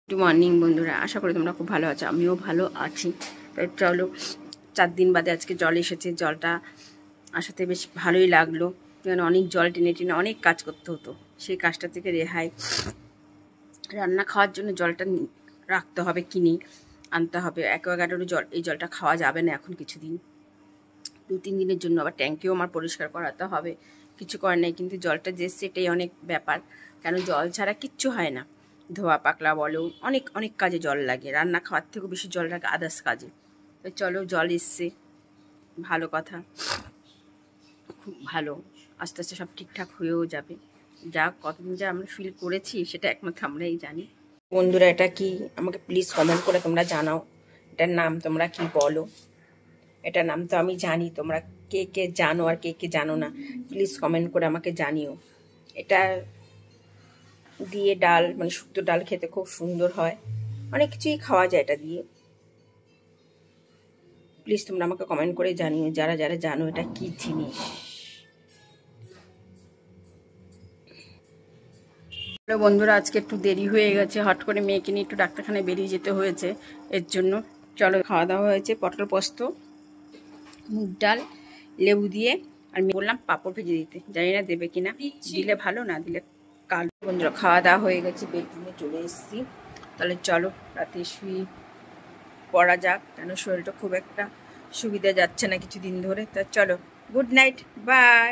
Good morning বন্ধুরা, আশা করি তোমরা খুব ভালো আছো। আমিও ভালো আছি। তাই চলো, 4 দিন বাদে আজকে জল এসেছে। জলটা আসাতে বেশ ভালোই লাগলো, কারণ অনেক জল টেনে টেনে অনেক কাজ করতে হতো। সেই কাজটা থেকে রেহাই। রান্না খাওয়ার জন্য জলটা রাখতে হবে, কিনে আনতে হবে। অ্যাকোয়াগার্ডেরও জল, এই জলটা খাওয়া যাবে না এখন কিছুদিন, 2-3 দিনের জন্য। আবার ট্যাঙ্কিও আমার পরিষ্কার করাতে হবে, কিছু করার নেই। কিন্তু জলটা যে সেটাই অনেক ব্যাপার, কেন জল ছাড়া কিচ্ছু হয় না। ধোয়া পাকলা বলো, অনেক অনেক কাজে জল লাগে। রান্না খাওয়ার থেকেও বেশি জল লাগে আদার্স কাজে। তো চলো, জল এসছে, ভালো কথা, খুব ভালো। আস্তে আস্তে সব ঠিকঠাক হয়েও যাবে। যা কতদিন যা আমরা ফিল করেছি সেটা একমাত্র আমরাই জানি। বন্ধুরা, এটা কি আমাকে প্লিজ কমেন্ট করে তোমরা জানাও, এটার নাম তোমরা কি বলো। এটার নাম তো আমি জানি, তোমরা কে কে জানো আর কে কে জানো না প্লিজ কমেন্ট করে আমাকে জানিও। এটা দিয়ে ডাল, মানে শুক্তো ডাল খেতে খুব সুন্দর হয়। অনেক কিছুই খাওয়া যায় এটা দিয়ে। প্লিজ তোমরা আমাকে কমেন্ট করে জানিও যারা যারা জানো এটা কি জিনিস। হ্যালো বন্ধুরা, আজকে একটু দেরি হয়ে গেছে। হট করে মেয়েকে নিয়ে একটু ডাক্তারখানায় বেরিয়ে যেতে হয়েছে, এর জন্য। চলো, খাওয়া দাওয়া হয়েছে পটল পোস্ত, মুগ ডাল, লেবু দিয়ে। আর আমি বললাম পাঁপড় ভেজে দিতে, জানি না দেবে কিনা। দিলে ভালো, না দিলে কাল। বন্ধুরা, খাওয়া দাওয়া হয়ে গেছে, বেডরুমে চলে এসেছি। তাহলে চলো রাতে শুয়ে পড়া যাক, কেন শরীরটা খুব একটা সুবিধা যাচ্ছে না কিছুদিন ধরে। তা চলো, গুড নাইট, বাই।